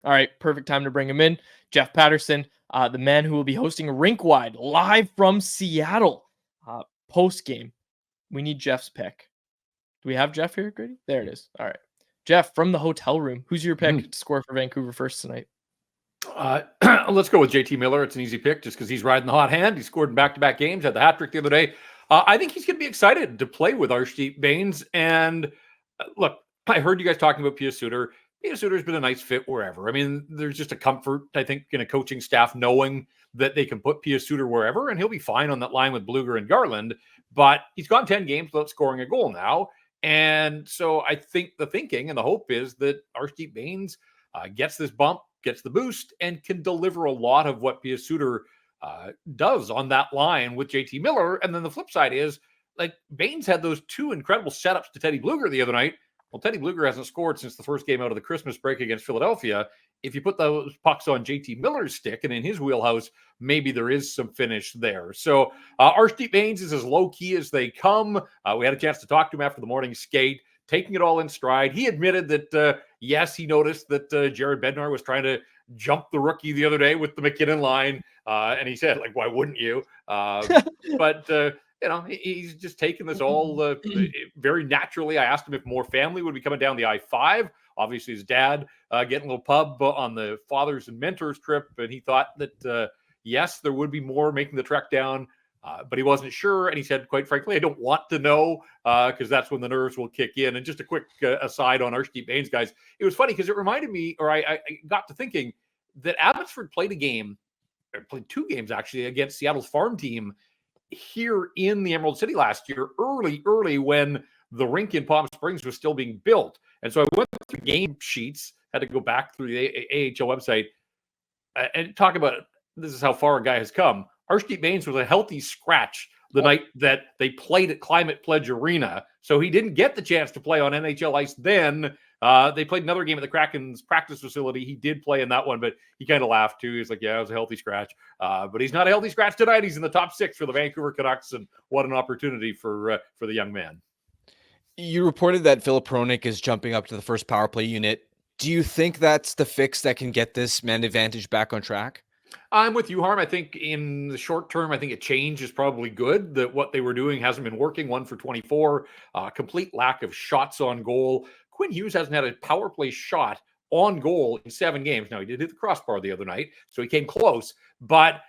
All right, perfect time to bring him in. Jeff Paterson, the man who will be hosting Rinkwide live from Seattle post-game. We need Jeff's pick. Do we have Jeff here, Grady? There it is. All right. Jeff, from the hotel room, who's your pick to score for Vancouver first tonight? Let's go with JT Miller. It's an easy pick just because he's riding the hot hand. He scored in back-to-back games, had the hat trick the other day. I think he's going to be excited to play with Arshdeep Bains. And look, I heard you guys talking about Pia Suter. Pia Suter's been a nice fit wherever. I mean, there's just a comfort, I think, in a coaching staff knowing that they can put Pia Suter wherever, and he'll be fine on that line with Bluger and Garland. But he's gone 10 games without scoring a goal now. And so I think the thinking and the hope is that Arshdeep Bains gets this bump, gets the boost, and can deliver a lot of what Pia Suter does on that line with JT Miller. And then the flip side is, like, Bains had those two incredible setups to Teddy Bluger the other night. Well, Teddy Bluger hasn't scored since the first game out of the Christmas break against Philadelphia. If you put those pucks on JT Miller's stick and in his wheelhouse, maybe there is some finish there. So Arshdeep Bains is as low-key as they come. We had a chance to talk to him after the morning skate, taking it all in stride. He admitted that, yes, he noticed that Jared Bednar was trying to jump the rookie the other day with the McKinnon line. And he said, like, why wouldn't you? But he's just taking this all very naturally. I asked him if more family would be coming down the I-5. Obviously, his dad getting a little pub on the fathers and mentors trip. And he thought that, yes, there would be more making the trek down. But he wasn't sure. And he said, quite frankly, I don't want to know because that's when the nerves will kick in. And just a quick aside on Arshdeep Bains, guys. It was funny because it reminded me, or I got to thinking that Abbotsford played two games actually against Seattle's farm team here in the Emerald City last year, early when the rink in Palm Springs was still being built. And so I went through game sheets, had to go back through the AHL website and talk about it. This is how far a guy has come. Arshdeep Bains was a healthy scratch the night that they played at Climate Pledge Arena. So he didn't get the chance to play on NHL ice then. They played another game at the Kraken's practice facility. He did play in that one, but he kind of laughed too. He's like, yeah, it was a healthy scratch. But he's not a healthy scratch tonight. He's in the top 6 for the Vancouver Canucks, and what an opportunity for the young man. You reported that Filip Hronek is jumping up to the first power play unit. Do you think that's the fix that can get this man advantage back on track? I'm with you, Harm. I think in the short term, I think a change is probably good. That what they were doing hasn't been working. 1 for 24, complete lack of shots on goal. Quinn Hughes hasn't had a power play shot on goal in 7 games. Now, he did hit the crossbar the other night, so he came close. But,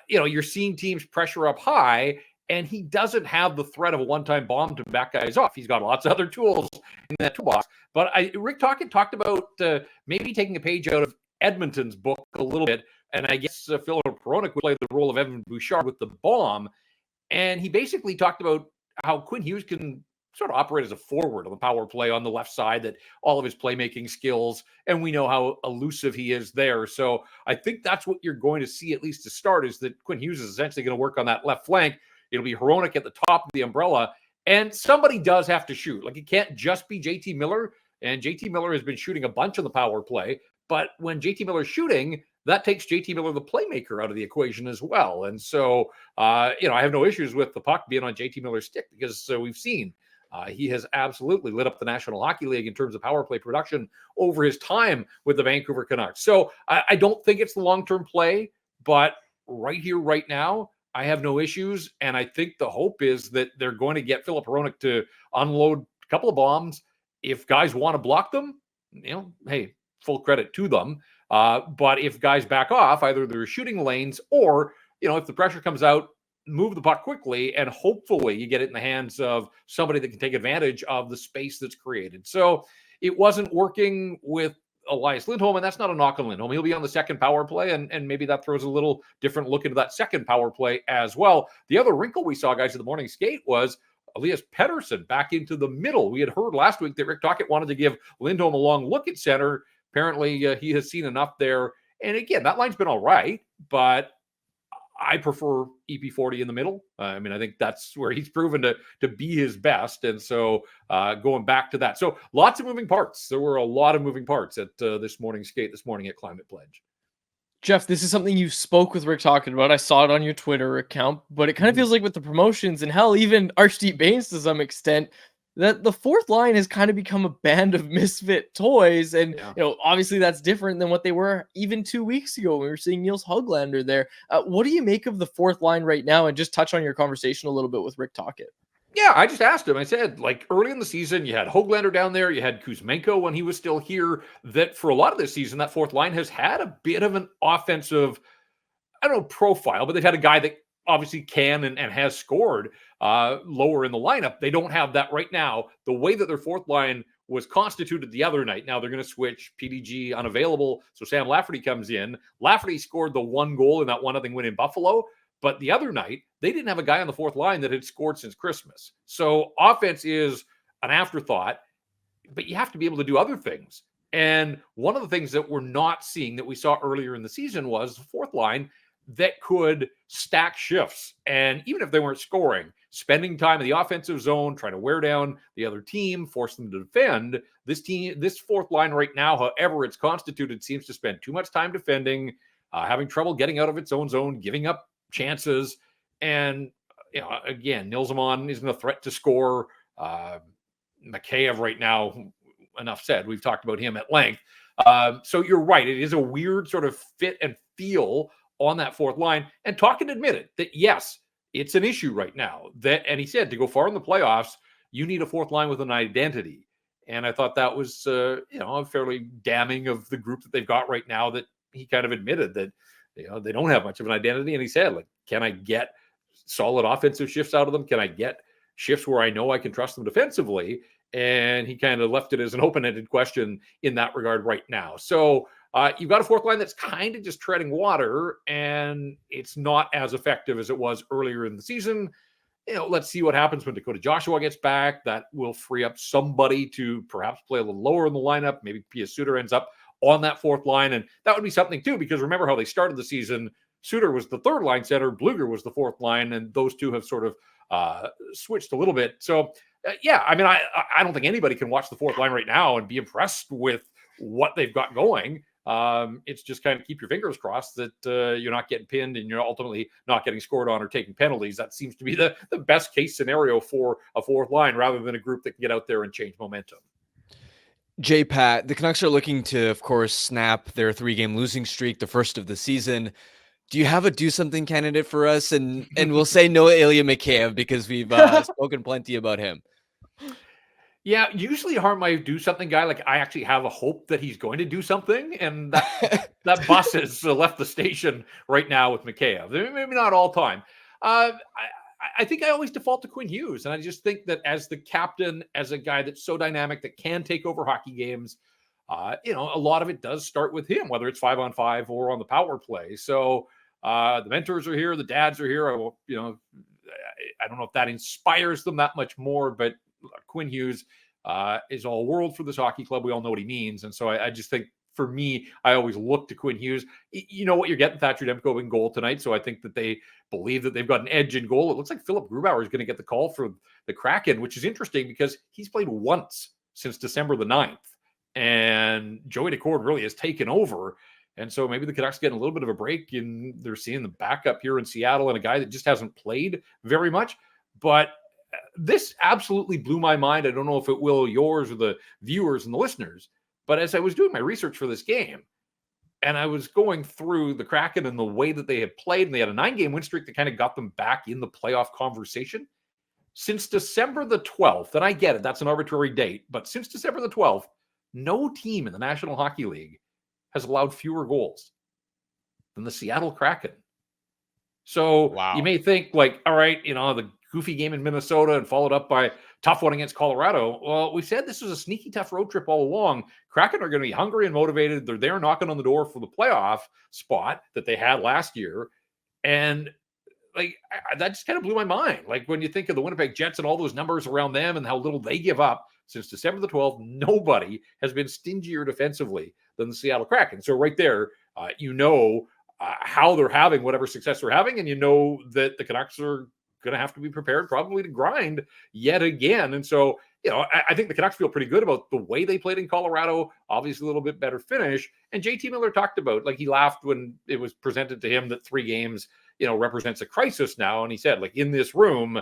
you're seeing teams pressure up high, and he doesn't have the threat of a one-time bomb to back guys off. He's got lots of other tools in that toolbox. But Rick Tocchet talked about maybe taking a page out of Edmonton's book a little bit. And I guess Filip Hronek would play the role of Evan Bouchard with the bomb. And he basically talked about how Quinn Hughes can sort of operate as a forward on the power play on the left side, that all of his playmaking skills, and we know how elusive he is there. So I think that's what you're going to see, at least to start, is that Quinn Hughes is essentially going to work on that left flank. It'll be Hronek at the top of the umbrella. And somebody does have to shoot. Like, it can't just be JT Miller. And JT Miller has been shooting a bunch on the power play. But when JT Miller's shooting, that takes JT Miller, the playmaker, out of the equation as well. And so, I have no issues with the puck being on JT Miller's stick because we've seen he has absolutely lit up the National Hockey League in terms of power play production over his time with the Vancouver Canucks. So I don't think it's the long-term play, but right here, right now, I have no issues. And I think the hope is that they're going to get Filip Hronek to unload a couple of bombs. If guys want to block them, hey, full credit to them. But if guys back off, either they're shooting lanes or, if the pressure comes out, move the puck quickly, and hopefully you get it in the hands of somebody that can take advantage of the space that's created. So it wasn't working with Elias Lindholm, and that's not a knock on Lindholm. He'll be on the second power play, and maybe that throws a little different look into that second power play as well. The other wrinkle we saw, guys, at the morning skate was Elias Pettersson back into the middle. We had heard last week that Rick Tocchet wanted to give Lindholm a long look at center. Apparently, he has seen enough there. And again, that line's been all right, but I prefer EP40 in the middle. I think that's where he's proven to be his best. And so going back to that. So lots of moving parts. There were a lot of moving parts at this morning's skate this morning at Climate Pledge. Jeff, this is something you spoke with Rick Tocchet about. I saw it on your Twitter account, but it kind of feels like with the promotions and hell, even Arshdeep Bains to some extent, that the fourth line has kind of become a band of misfit toys. And, Yeah. obviously that's different than what they were even 2 weeks ago when we were seeing Niels Höglander there. What do you make of the fourth line right now? And just touch on your conversation a little bit with Rick Tocchet. Yeah, I just asked him. I said, like, early in the season, you had Höglander down there, you had Kuzmenko when he was still here, that for a lot of this season, that fourth line has had a bit of an offensive, I don't know, profile, but they've had a guy that obviously can and has scored lower in the lineup. They don't have that right now. The way that their fourth line was constituted the other night, now they're going to switch PDG unavailable, so Sam Lafferty comes in. Lafferty scored the one goal in that 1-0 win in Buffalo, but the other night, they didn't have a guy on the fourth line that had scored since Christmas. So offense is an afterthought, but you have to be able to do other things. And one of the things that we're not seeing that we saw earlier in the season was the fourth line that could stack shifts. And even if they weren't scoring, spending time in the offensive zone, trying to wear down the other team, force them to defend. This fourth line right now, however it's constituted, seems to spend too much time defending, having trouble getting out of its own zone, giving up chances. And, again, Nilsson isn't a threat to score. Mikheyev right now, enough said. We've talked about him at length. So you're right. It is a weird sort of fit and feel on that fourth line. And Tocchet admitted that, yes, it's an issue right now. And he said, to go far in the playoffs, you need a fourth line with an identity. And I thought that was, fairly damning of the group that they've got right now, that he kind of admitted that, they don't have much of an identity. And he said, like, can I get solid offensive shifts out of them? Can I get shifts where I know I can trust them defensively? And he kind of left it as an open-ended question in that regard right now. So you've got a fourth line that's kind of just treading water, and it's not as effective as it was earlier in the season. Let's see what happens when Dakota Joshua gets back. That will free up somebody to perhaps play a little lower in the lineup. Maybe Pia Suter ends up on that fourth line, and that would be something too, because remember how they started the season. Suter was the third line center, Bluger was the fourth line, and those two have sort of switched a little bit. So I don't think anybody can watch the fourth line right now and be impressed with what they've got going. It's just kind of keep your fingers crossed that you're not getting pinned and you're ultimately not getting scored on or taking penalties. That seems to be the best case scenario for a fourth line, rather than a group that can get out there and change momentum. JPat, the Canucks are looking to, of course, snap their 3-game losing streak, the first of the season. Do you have a do-something candidate for us? And we'll say no Ilya Mikheyev, because we've spoken plenty about him. Yeah, usually my do-something guy, like, I actually have a hope that he's going to do something, and that bus has left the station right now with Mikheyev. Maybe not all time. I think I always default to Quinn Hughes, and I just think that as the captain, as a guy that's so dynamic that can take over hockey games, a lot of it does start with him, whether it's 5-on-5 or on the power play. So the mentors are here, the dads are here. I don't know if that inspires them that much more, but Quinn Hughes is all world for this hockey club. We all know what he means. And so I just think, for me, I always look to Quinn Hughes. You know what you're getting, Thatcher Demko in goal tonight. So I think that they believe that they've got an edge in goal. It looks like Philip Grubauer is going to get the call for the Kraken, which is interesting because he's played once since December the 9th. And Joey Decord really has taken over. And so maybe the Canucks getting a little bit of a break, and they're seeing the backup here in Seattle and a guy that just hasn't played very much. But this absolutely blew my mind. I don't know if it will yours or the viewers and the listeners. But as I was doing my research for this game, and I was going through the Kraken and the way that they had played, and they had a 9-game win streak that kind of got them back in the playoff conversation. Since December the 12th, and I get it, that's an arbitrary date, but since December the 12th, no team in the National Hockey League has allowed fewer goals than the Seattle Kraken. So Wow. You may think, like, all right, the goofy game in Minnesota and followed up by a tough one against Colorado. Well, we said this was a sneaky tough road trip all along. Kraken are going to be hungry and motivated. They're there knocking on the door for the playoff spot that they had last year. And that just kind of blew my mind. Like, when you think of the Winnipeg Jets and all those numbers around them and how little they give up, since December the 12th, nobody has been stingier defensively than the Seattle Kraken. So right there, how they're having whatever success they're having, and that the Canucks are going to have to be prepared probably to grind yet again. And so, I think the Canucks feel pretty good about the way they played in Colorado, obviously a little bit better finish. And JT Miller talked about, like, he laughed when it was presented to him that 3 games, represents a crisis now. And he said, like, in this room,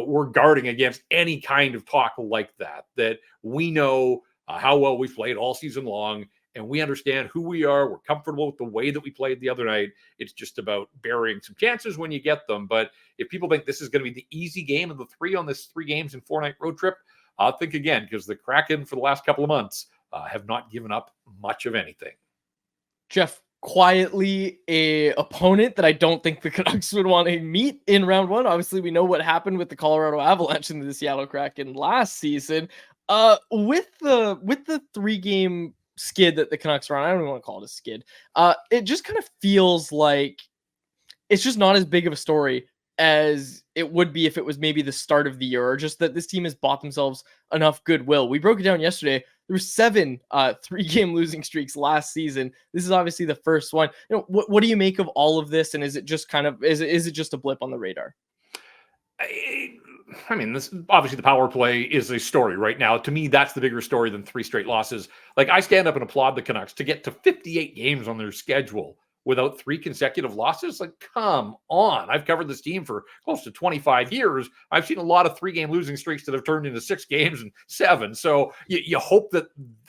we're guarding against any kind of talk like that, that we know how well we've played all season long, and we understand who we are. We're comfortable with the way that we played the other night. It's just about burying some chances when you get them. But if people think this is going to be the easy game of the three on this 3 games and 4-night road trip, I'll think again, because the Kraken for the last couple of months have not given up much of anything. Jeff, quietly a opponent that I don't think the Canucks would want to meet in round 1. Obviously, we know what happened with the Colorado Avalanche and the Seattle Kraken last season. With the 3-game skid that the Canucks are on, I don't even want to call it a skid. It just kind of feels like it's just not as big of a story as it would be if it was maybe the start of the year, or just that this team has bought themselves enough goodwill. We broke it down yesterday. There were 7 3-game losing streaks last season. This is obviously the first one. What do you make of all of this? And is it just is it just a blip on the radar? I mean, this obviously the power play is a story right now. To me, that's the bigger story than 3 straight losses. Like, I stand up and applaud the Canucks to get to 58 games on their schedule without 3 consecutive losses. Like, come on. I've covered this team for close to 25 years. I've seen a lot of 3-game losing streaks that have turned into 6 games and 7. So you hope that,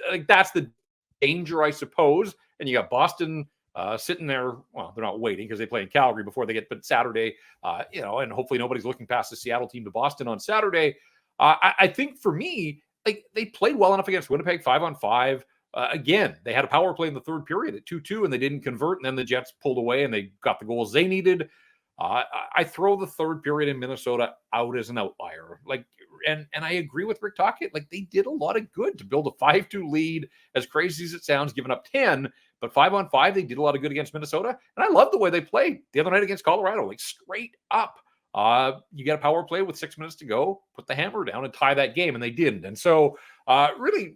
like, that's the danger, I suppose. And you got Boston sitting there. Well, they're not waiting because they play in Calgary before they get but Saturday, and hopefully nobody's looking past the Seattle team to Boston on Saturday. I think for me, like, they played well enough against Winnipeg 5-on-5. Again, they had a power play in the 3rd period at 2-2, and they didn't convert. And then the Jets pulled away and they got the goals they needed. I throw the 3rd period in Minnesota out as an outlier. Like, and I agree with Rick Tocchet. Like, they did a lot of good to build a 5-2 lead, as crazy as it sounds, giving up 10. But 5-on-5, they did a lot of good against Minnesota. And I love the way they played the other night against Colorado, like, straight up. You got a power play with 6 minutes to go, put the hammer down and tie that game, and they didn't. And so really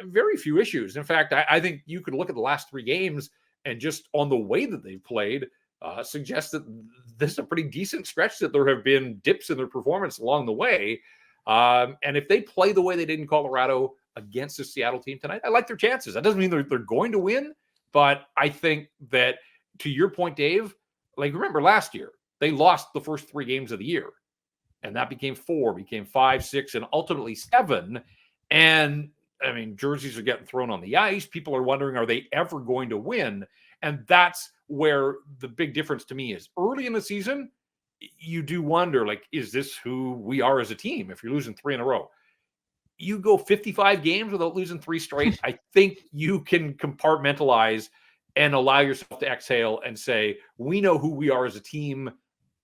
very few issues. In fact, I think you could look at the last 3 games and just on the way that they've played, suggest that this is a pretty decent stretch, that there have been dips in their performance along the way. And if they play the way they did in Colorado against the Seattle team tonight, I like their chances. That doesn't mean they're going to win, but I think that, to your point, Dave, like, remember last year, they lost the first 3 games of the year, and that became 4, became 5, 6, and ultimately 7. And I mean, jerseys are getting thrown on the ice. People are wondering, are they ever going to win? And that's where the big difference to me is. Early in the season, you do wonder, like, is this who we are as a team if you're losing 3 in a row? You go 55 games without losing 3 straight, I think you can compartmentalize and allow yourself to exhale and say, we know who we are as a team.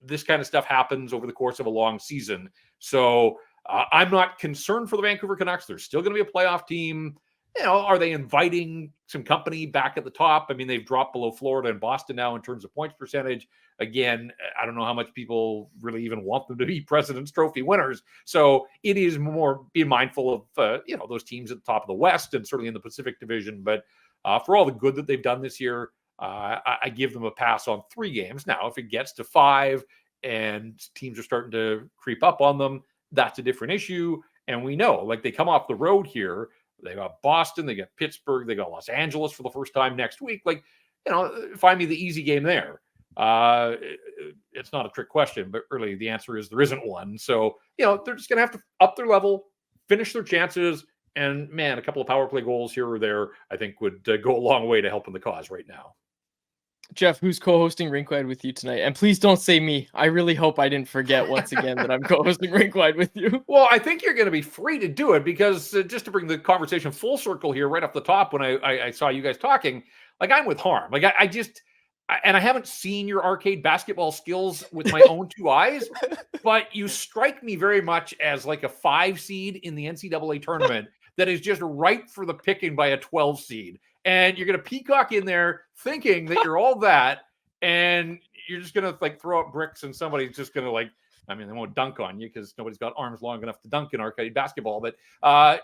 This kind of stuff happens over the course of a long season. So I'm not concerned for the Vancouver Canucks. They're still going to be a playoff team. Are they inviting some company back at the top? I mean, they've dropped below Florida and Boston now in terms of points percentage. Again, I don't know how much people really even want them to be President's Trophy winners. So it is more being mindful of, those teams at the top of the West and certainly in the Pacific Division. But for all the good that they've done this year, I give them a pass on 3 games. Now, if it gets to 5 and teams are starting to creep up on them, that's a different issue. And we know, like, they come off the road here. They got Boston, they got Pittsburgh, they got Los Angeles for the first time next week. Like, find me the easy game there. It's not a trick question, but really the answer is there isn't one. So, they're just going to have to up their level, finish their chances. And man, a couple of power play goals here or there, I think would go a long way to helping the cause right now. Jeff, who's co-hosting Rinkwide with you tonight? And please don't say me. I really hope I didn't forget once again that I'm co-hosting Rinkwide with you. Well, I think you're going to be free to do it because just to bring the conversation full circle here right off the top, when I saw you guys talking, like, I'm with Harm. Like, I haven't seen your arcade basketball skills with my own 2 eyes, but you strike me very much as like a 5 seed in the NCAA tournament that is just ripe for the picking by a 12 seed. And you're going to peacock in there thinking that you're all that, and you're just going to, like, throw up bricks and somebody's just going to, like, I mean, they won't dunk on you because nobody's got arms long enough to dunk in arcade basketball. But I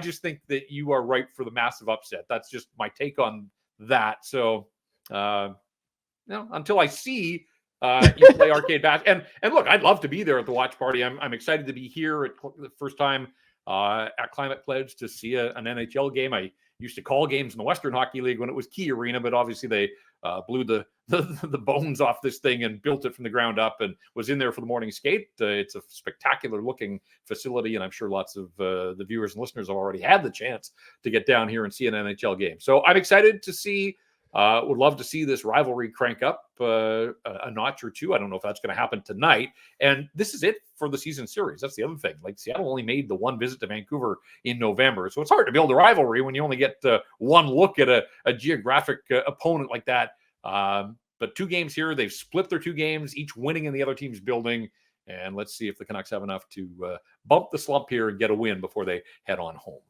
just think that you are ripe for the massive upset. That's just my take on that. So, until I see you play arcade basketball, and look, I'd love to be there at the watch party. I'm excited to be here at the first time at Climate Pledge to see an NHL game. I used to call games in the Western Hockey League when it was Key Arena, but obviously they blew the bones off this thing and built it from the ground up and was in there for the morning skate. It's a spectacular looking facility, and I'm sure lots of the viewers and listeners have already had the chance to get down here and see an NHL game. So I'm excited to see. Would love to see this rivalry crank up a notch or two. I don't know if that's going to happen tonight. And this is it for the season series. That's the other thing. Like, Seattle only made the one visit to Vancouver in November. So it's hard to build a rivalry when you only get one look at a geographic opponent like that. But 2 games here. They've split their 2 games, each winning in the other team's building. And let's see if the Canucks have enough to bump the slump here and get a win before they head on home.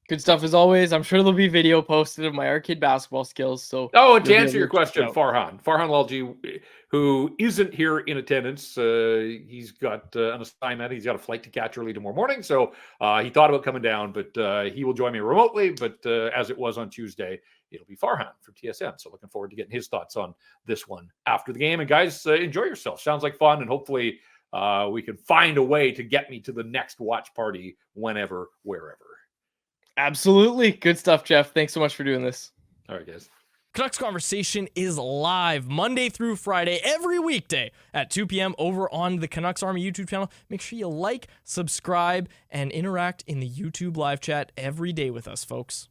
Good stuff as always. I'm sure there'll be video posted of my arcade basketball skills. So, and to answer your question, Farhan Lalji, who isn't here in attendance, he's got an assignment. He's got a flight to catch early tomorrow morning, so he thought about coming down, but he will join me remotely. But as it was on Tuesday, it'll be Farhan from TSN. So looking forward to getting his thoughts on this one after the game. And guys, enjoy yourself. Sounds like fun, and hopefully we can find a way to get me to the next watch party whenever, wherever. Absolutely. Good stuff, Jeff. Thanks so much for doing this. All right, guys. Canucks Conversation is live Monday through Friday, every weekday at 2 p.m. over on the Canucks Army YouTube channel. Make sure you like, subscribe, and interact in the YouTube live chat every day with us, folks.